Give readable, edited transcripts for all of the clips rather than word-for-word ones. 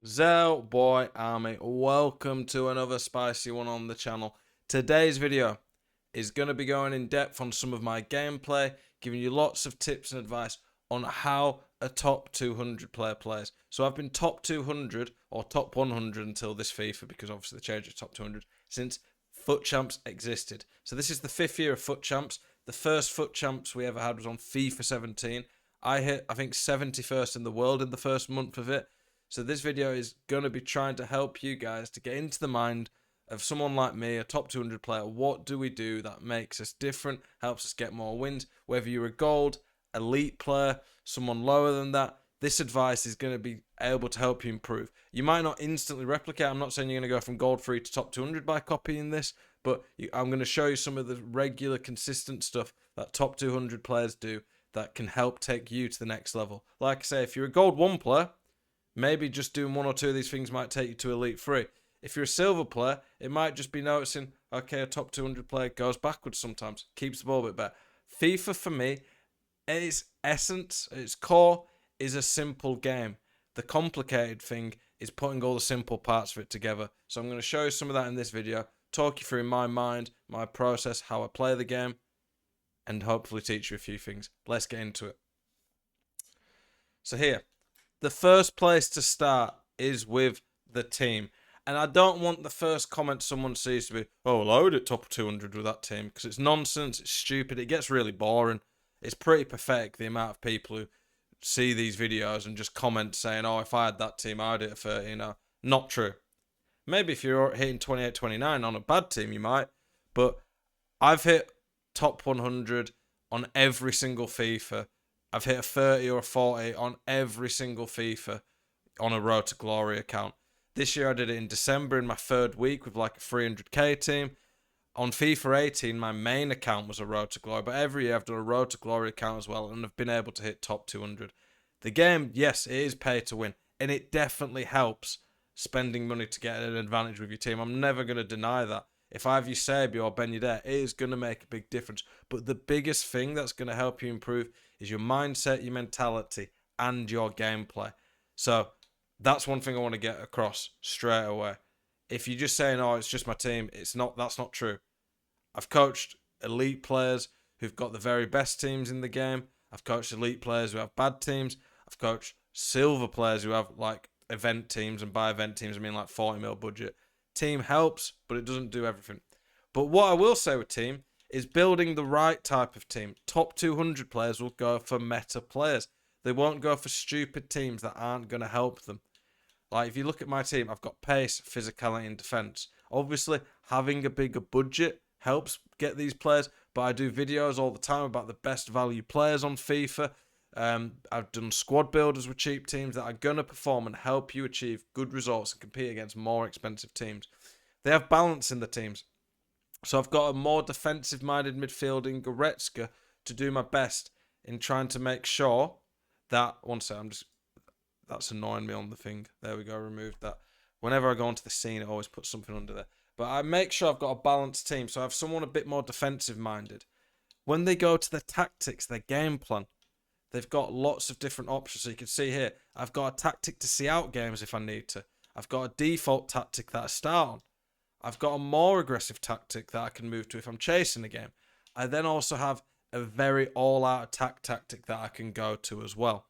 Zel Boy Army, welcome to another spicy one on the channel. Today's video is going to be going in depth on some of my gameplay, giving you lots of tips and advice on how a top 200 player plays. So I've been top 200 or top 100 until this FIFA, because obviously they changed it to top 200, since FUT Champs existed. So this is the 5th year of FUT Champs. The first FUT Champs we ever had was on FIFA 17. I hit, I think, 71st in the world in the first month of it. So this video is going to be trying to help you guys to get into the mind of someone like me, a top 200 player. What do we do that makes us different, helps us get more wins? Whether you're a gold, elite player, someone lower than that, this advice is going to be able to help you improve. You might not instantly replicate. I'm not saying you're going to go from gold 3 to top 200 by copying this, but I'm going to show you some of the regular, consistent stuff that top 200 players do that can help take you to the next level. Like I say, if you're a gold 1 player, maybe just doing one or two of these things might take you to Elite 3. If you're a silver player, it might just be noticing, okay, a top 200 player goes backwards sometimes, keeps the ball a bit better. FIFA, for me, its essence, its core, is a simple game. The complicated thing is putting all the simple parts of it together. So I'm going to show you some of that in this video, talk you through my mind, my process, how I play the game, and hopefully teach you a few things. Let's get into it. So here, the first place to start is with the team. And I don't want the first comment someone sees to be, oh, well, I would at top 200 with that team, because it's nonsense, it's stupid, it gets really boring. It's pretty pathetic, the amount of people who see these videos and just comment saying, oh, if I had that team, I'd hit a 30, Not true. Maybe if you're hitting 28, 29 on a bad team, you might. But I've hit top 100 on every single FIFA. I've hit a 30 or a 40 on every single FIFA on a Road to Glory account. This year I did it in December in my third week with like a 300k team. On FIFA 18, my main account was a Road to Glory, but every year I've done a Road to Glory account as well, and I've been able to hit top 200. The game, yes, it is pay to win, and it definitely helps spending money to get an advantage with your team. I'm never going to deny that. If I have Eusebio or Ben Yedder, it is going to make a big difference. But the biggest thing that's going to help you improve is your mindset, your mentality, and your gameplay. So that's one thing I want to get across straight away. If you're just saying, oh, it's just my team, it's not. That's not true. I've coached elite players who've got the very best teams in the game. I've coached elite players who have bad teams. I've coached silver players who have like event teams, and by event teams I mean like 40 mil budget. Team helps, but it doesn't do everything. But what I will say with team is building the right type of team. Top 200 players will go for meta players. They won't go for stupid teams that aren't going to help them. Like, if you look at my team, I've got pace, physicality, and defense. Obviously, having a bigger budget helps get these players, but I do videos all the time about the best value players on FIFA. I've done squad builders with cheap teams that are going to perform and help you achieve good results and compete against more expensive teams. They have balance in the teams. So I've got a more defensive-minded midfielder in Goretzka to do my best in trying to make sure that... One second, that's annoying me on the thing. There we go, removed that. Whenever I go onto the scene, it always puts something under there. But I make sure I've got a balanced team, so I have someone a bit more defensive-minded. When they go to their tactics, their game plan, they've got lots of different options. So you can see here, I've got a tactic to see out games if I need to. I've got a default tactic that I start on. I've got a more aggressive tactic that I can move to if I'm chasing a game. I then also have a very all-out attack tactic that I can go to as well.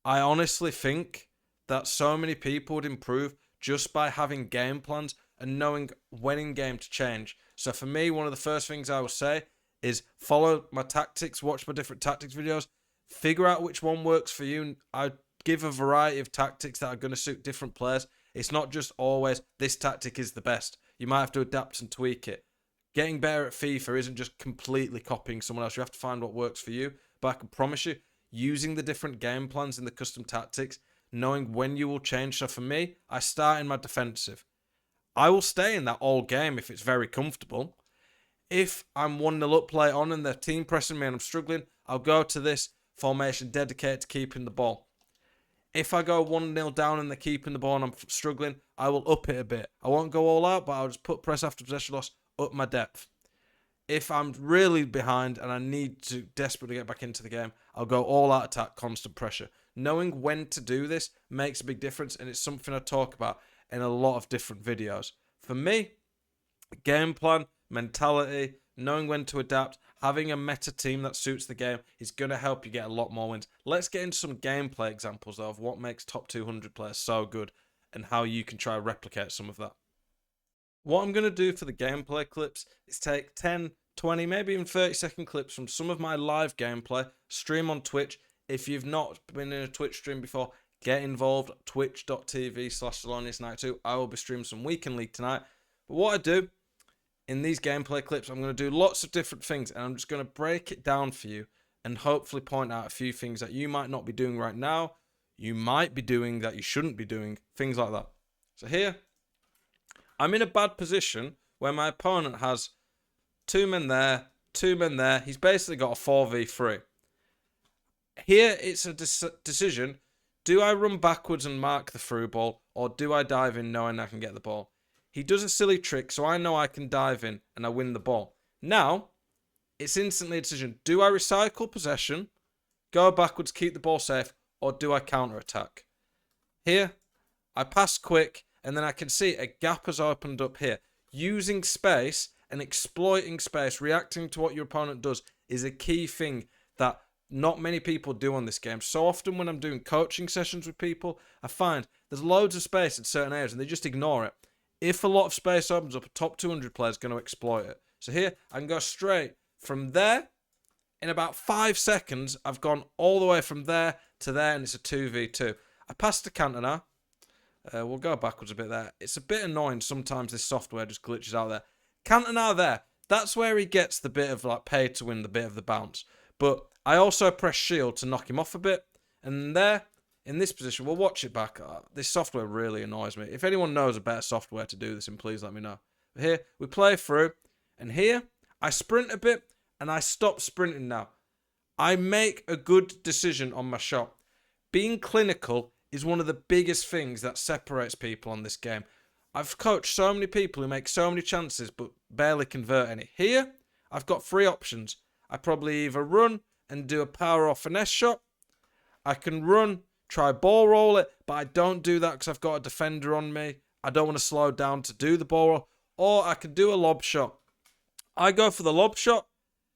I honestly think that so many people would improve just by having game plans and knowing when in game to change. So for me, one of the first things I will say is follow my tactics, watch my different tactics videos, figure out which one works for you. I give a variety of tactics that are going to suit different players. It's not just always this tactic is the best. You might have to adapt and tweak it. Getting better at FIFA isn't just completely copying someone else. You have to find what works for you. But I can promise you, using the different game plans and the custom tactics, knowing when you will change. So for me, I start in my defensive. I will stay in that all game if it's very comfortable. If I'm 1-0 up, play on, and the team pressing me and I'm struggling, I'll go to this formation dedicated to keeping the ball. If I go 1-0 down and they're keeping the ball and I'm struggling, I will up it a bit. I won't go all out, but I'll just put press after possession loss, up my depth. If I'm really behind and I need to desperately get back into the game, I'll go all out attack, constant pressure. knowing when to do this makes a big difference, and it's something I talk about in a lot of different videos. For me, game plan, mentality, knowing when to adapt, having a meta team that suits the game is going to help you get a lot more wins. Let's get into some gameplay examples though, of what makes top 200 players so good and how you can try to replicate some of that. What I'm going to do for the gameplay clips is take 10, 20, maybe even 30-second clips from some of my live gameplay, stream on Twitch. If you've not been in a Twitch stream before, get involved, twitch.tv/Zelonius92. I will be streaming some Weekend League tonight. But what I do in these gameplay clips, I'm going to do lots of different things, and I'm just going to break it down for you and hopefully point out a few things that you might not be doing right now, you might be doing that you shouldn't be doing, things like that. So here, I'm in a bad position where my opponent has 2 men there, 2 men there. He's basically got a 4v3. Here, it's a decision. Do I run backwards and mark the through ball, or do I dive in knowing I can get the ball? He does a silly trick, so I know I can dive in and I win the ball. Now, it's instantly a decision. Do I recycle possession, go backwards, keep the ball safe, or do I counter-attack? Here, I pass quick, and then I can see a gap has opened up here. Using space and exploiting space, reacting to what your opponent does, is a key thing that not many people do on this game. So often when I'm doing coaching sessions with people, I find there's loads of space in certain areas, and they just ignore it. If a lot of space opens up, a top 200 player is going to exploit it. So here, I can go straight from there. In about 5 seconds, I've gone all the way from there to there, and it's a 2v2. I pass to Cantona. We'll go backwards a bit there. It's a bit annoying sometimes this software just glitches out there. Cantona there. That's where he gets the bit of like pay to win, the bit of the bounce. But I also press shield to knock him off a bit. And there, in this position, we'll watch it back. This software really annoys me. If anyone knows a better software to do this, then please let me know. But here, we play through. And here, I sprint a bit. And I stop sprinting now. I make a good decision on my shot. Being clinical is one of the biggest things that separates people on this game. I've coached so many people who make so many chances but barely convert any. Here, I've got 3 options. I probably either run and do a power or finesse shot. I can run, try ball roll it, but I don't do that because I've got a defender on me. I don't want to slow down to do the ball roll. Or I can do a lob shot. I go for the lob shot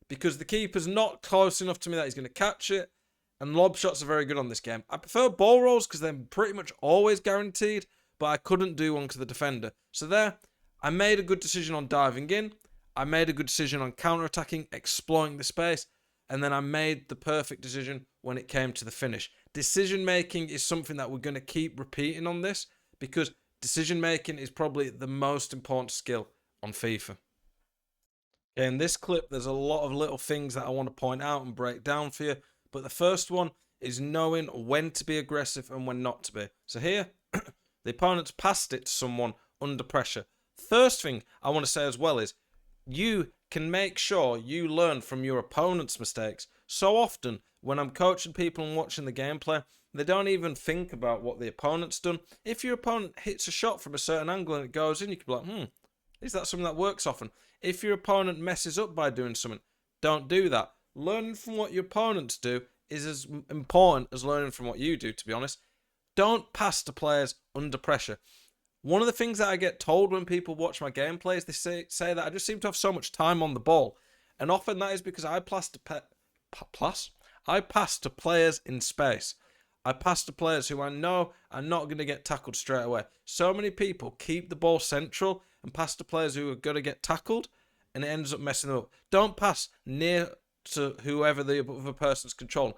because the keeper's not close enough to me that he's going to catch it. And lob shots are very good on this game. I prefer ball rolls because they're pretty much always guaranteed, but I couldn't do one because of the defender. So there, I made a good decision on diving in. I made a good decision on counter-attacking, exploiting the space. And then I made the perfect decision when it came to the finish. Decision-making is something that we're going to keep repeating on this because decision-making is probably the most important skill on FIFA. In this clip, there's a lot of little things that I want to point out and break down for you. But the first one is knowing when to be aggressive and when not to be. So here, the opponent's passed it to someone under pressure. First thing I want to say as well is you can make sure you learn from your opponent's mistakes. So often when I'm coaching people and watching the gameplay, they don't even think about what the opponent's done. If your opponent hits a shot from a certain angle and it goes in, you can be like, is that something that works often? If your opponent messes up by doing something, don't do that. Learning from what your opponents do is as important as learning from what you do, to be honest. Don't pass to players under pressure. One of the things that I get told when people watch my gameplay is they say that I just seem to have so much time on the ball. And often that is because I pass to players in space. I pass to players who I know are not going to get tackled straight away. So many people keep the ball central and pass to players who are going to get tackled, and it ends up messing them up. Don't pass near to whoever the other person's controlling.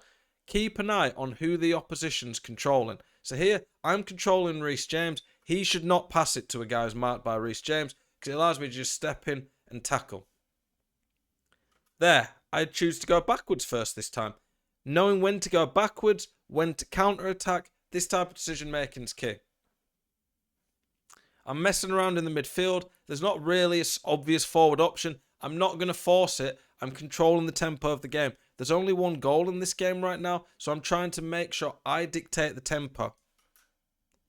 Keep an eye on who the opposition's controlling. So here, I'm controlling Reece James. He should not pass it to a guy who's marked by Reece James because it allows me to just step in and tackle. There, I choose to go backwards first this time. Knowing when to go backwards, when to counter-attack, this type of decision-making is key. I'm messing around in the midfield. There's not really an obvious forward option. I'm not going to force it. I'm controlling the tempo of the game. There's only one goal in this game right now, so I'm trying to make sure I dictate the tempo.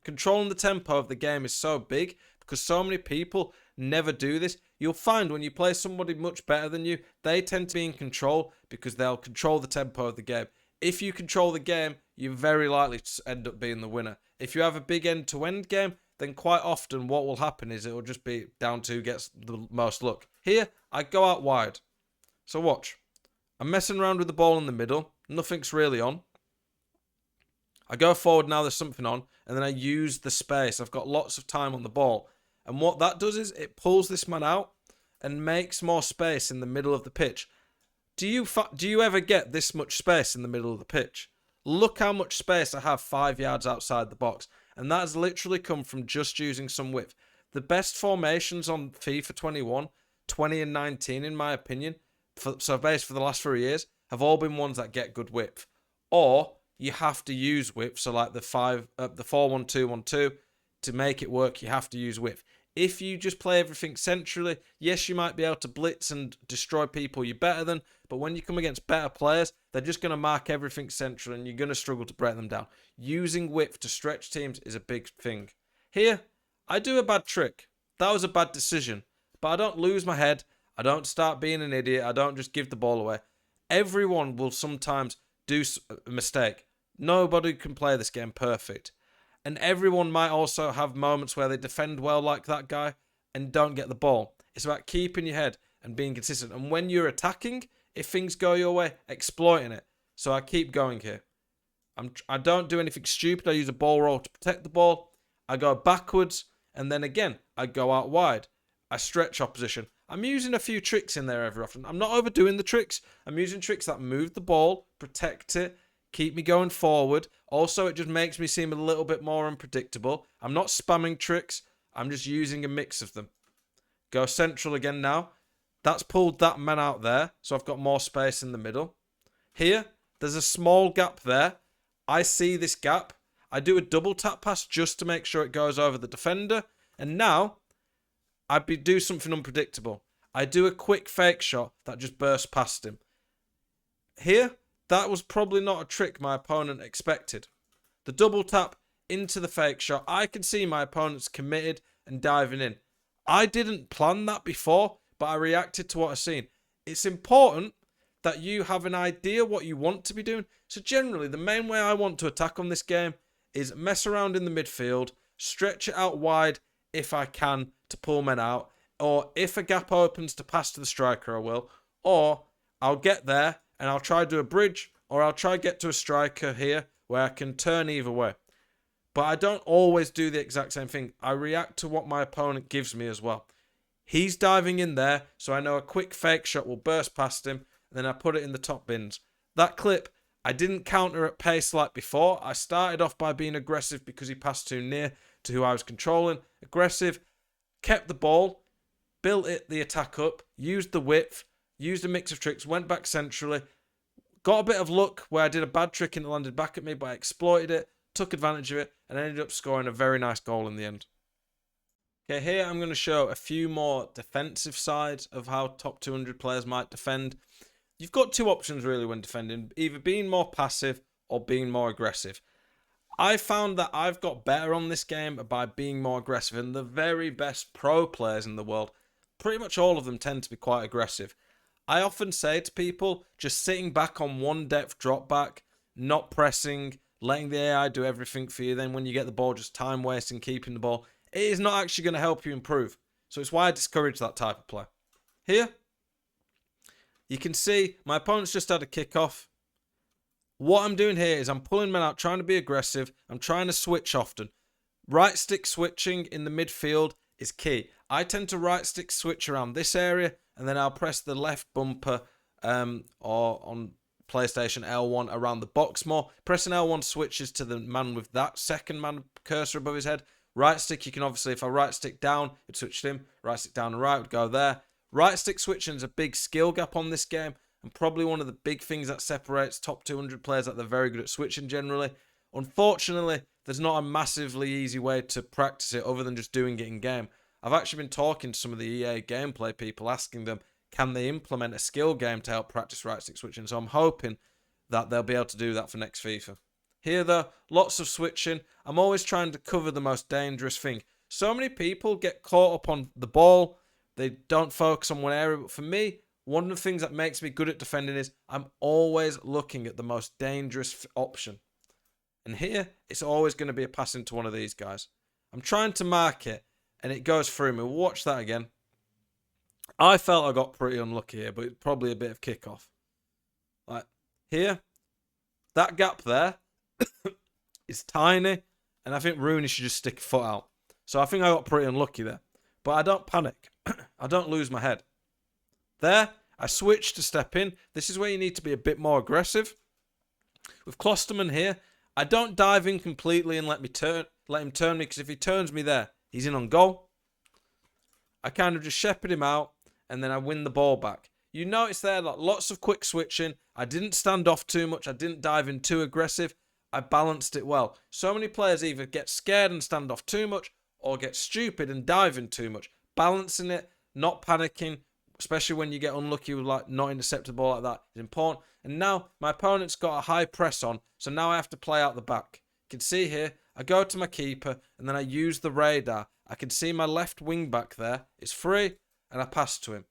Controlling the tempo of the game is so big because so many people never do this. You'll find when you play somebody much better than you, they tend to be in control because they'll control the tempo of the game. If you control the game, you're very likely to end up being the winner. If you have a big end-to-end game, then quite often what will happen is it will just be down to who gets the most luck. Here, I go out wide. So watch. I'm messing around with the ball in the middle. Nothing's really on. I go forward now, there's something on, and then I use the space. I've got lots of time on the ball. And what that does is it pulls this man out and makes more space in the middle of the pitch. Do you ever get this much space in the middle of the pitch? Look how much space I have 5 yards outside the box. And that has literally come from just using some width. The best formations on FIFA 21, 20 and 19 in my opinion, so based for the last 3 years, have all been ones that get good width. Or you have to use width, so like the 4-1-2-1-2, to make it work, you have to use width. If you just play everything centrally, yes, you might be able to blitz and destroy people you're better than, but when you come against better players, they're just going to mark everything central and you're going to struggle to break them down. Using width to stretch teams is a big thing. Here, I do a bad trick. That was a bad decision, but I don't lose my head. I don't start being an idiot. I don't just give the ball away. Everyone will sometimes do a mistake. Nobody can play this game perfect. And everyone might also have moments where they defend well like that guy and don't get the ball. It's about keeping your head and being consistent. And when you're attacking, if things go your way, exploiting it. So I keep going here. I don't do anything stupid. I use a ball roll to protect the ball. I go backwards. And then again, I go out wide. I stretch opposition. I'm using a few tricks in there every often. I'm not overdoing the tricks. I'm using tricks that move the ball, protect it, keep me going forward. Also, it just makes me seem a little bit more unpredictable. I'm not spamming tricks. I'm just using a mix of them. Go central again now. That's pulled that man out there, so I've got more space in the middle. Here, there's a small gap there. I see this gap. I do a double tap pass just to make sure it goes over the defender. And now, do something unpredictable. I do a quick fake shot that just bursts past him. Here, that was probably not a trick my opponent expected. The double tap into the fake shot. I can see my opponent's committed and diving in. I didn't plan that before, but I reacted to what I've seen. It's important that you have an idea what you want to be doing. So generally, the main way I want to attack on this game is mess around in the midfield, stretch it out wide if I can to pull men out, or if a gap opens to pass to the striker, I will, or I'll get there and I'll try to do a bridge, or I'll try to get to a striker here where I can turn either way. But I don't always do the exact same thing. I react to what my opponent gives me as well. He's diving in there, so I know a quick fake shot will burst past him, and then I put it in the top bins. That clip, I didn't counter at pace like before. I started off by being aggressive because he passed too near to who I was controlling. Aggressive, kept the ball, built the attack up, used the width, used a mix of tricks, went back centrally, got a bit of luck where I did a bad trick and it landed back at me, but I exploited it, took advantage of it, and ended up scoring a very nice goal in the end. Okay, here I'm going to show a few more defensive sides of how top 200 players might defend. You've got two options really when defending, either being more passive or being more aggressive. I found that I've got better on this game by being more aggressive, and the very best pro players in the world, pretty much all of them tend to be quite aggressive. I often say to people, just sitting back on one depth drop back, not pressing, letting the AI do everything for you, then when you get the ball, just time wasting, keeping the ball, it is not actually going to help you improve. So it's why I discourage that type of play. Here, you can see my opponent's just had a kickoff. What I'm doing here is I'm pulling men out, trying to be aggressive. I'm trying to switch often. Right stick switching in the midfield is key. I tend to right stick switch around this area, and then I'll press the left bumper or on PlayStation L1 around the box more. Pressing L1 switches to the man with that second man cursor above his head. Right stick, you can obviously, if I right stick down, it switched him. Right stick down and right would go there. Right stick switching is a big skill gap on this game, and probably one of the big things that separates top 200 players, that they're very good at switching generally. Unfortunately, there's not a massively easy way to practice it other than just doing it in game. I've actually been talking to some of the EA gameplay people, asking them, can they implement a skill game to help practice right stick switching? So I'm hoping that they'll be able to do that for next FIFA. Here though, lots of switching. I'm always trying to cover the most dangerous thing. So many people get caught up on the ball. They don't focus on one area. But for me, one of the things that makes me good at defending is I'm always looking at the most dangerous option. And here, it's always going to be a pass into one of these guys. I'm trying to mark it, and it goes through me. Watch that again. I felt I got pretty unlucky here, but it's probably a bit of kickoff. Like, here, that gap there is tiny, and I think Rooney should just stick a foot out. So I think I got pretty unlucky there. But I don't panic. I don't lose my head. There, I switch to step in. This is where you need to be a bit more aggressive. With Klosterman here, I don't dive in completely and let him turn me, because if he turns me there, he's in on goal. I kind of just shepherd him out, and then I win the ball back. You notice there, like, lots of quick switching. I didn't stand off too much. I didn't dive in too aggressive. I balanced it well. So many players either get scared and stand off too much, or get stupid and dive in too much. Balancing it, not panicking, especially when you get unlucky with like not intercepted ball like that, is important. And now my opponent's got a high press on, so now I have to play out the back. You can see here, I go to my keeper, and then I use the radar. I can see my left wing back there is free, and I pass to him.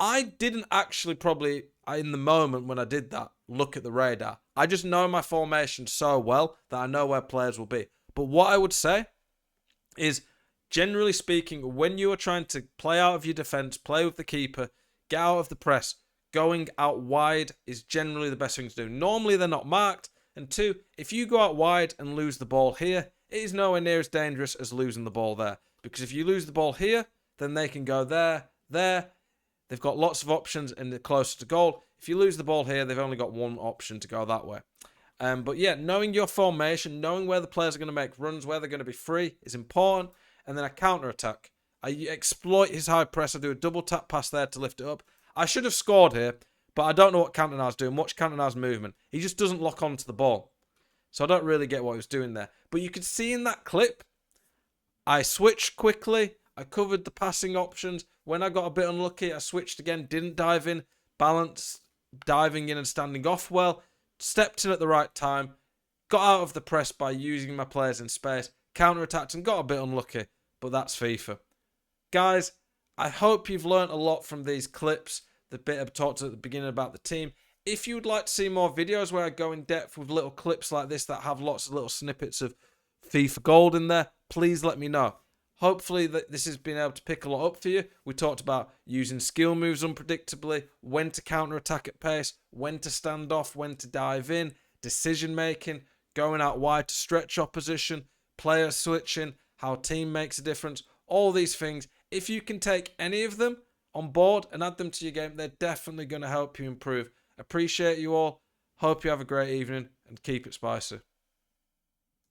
I didn't actually probably, in the moment when I did that, look at the radar. I just know my formation so well that I know where players will be. But what I would say is, generally speaking, when you are trying to play out of your defence, play with the keeper, get out of the press, going out wide is generally the best thing to do. Normally they're not marked. And two, if you go out wide and lose the ball here, it is nowhere near as dangerous as losing the ball there. Because if you lose the ball here, then they can go there, there. They've got lots of options and they're closer to goal. If you lose the ball here, they've only got one option to go that way. But yeah, knowing your formation, knowing where the players are going to make runs, where they're going to be free is important. And then I counter-attack. I exploit his high press. I do a double tap pass there to lift it up. I should have scored here, but I don't know what Cantona's doing. Watch Cantona's movement. He just doesn't lock onto the ball. So I don't really get what he was doing there. But you can see in that clip, I switched quickly. I covered the passing options. When I got a bit unlucky, I switched again. Didn't dive in. Balanced diving in and standing off well. Stepped in at the right time. Got out of the press by using my players in space. Counter-attacked and got a bit unlucky. But that's FIFA. Guys, I hope you've learnt a lot from these clips. The bit I talked at the beginning about the team. If you would like to see more videos where I go in depth with little clips like this that have lots of little snippets of FIFA gold in there, please let me know. Hopefully this has been able to pick a lot up for you. We talked about using skill moves unpredictably, when to counter-attack at pace, when to stand off, when to dive in, decision-making, going out wide to stretch opposition, player switching, how team makes a difference, all these things. If you can take any of them on board and add them to your game, they're definitely going to help you improve. Appreciate you all. Hope you have a great evening and keep it spicy.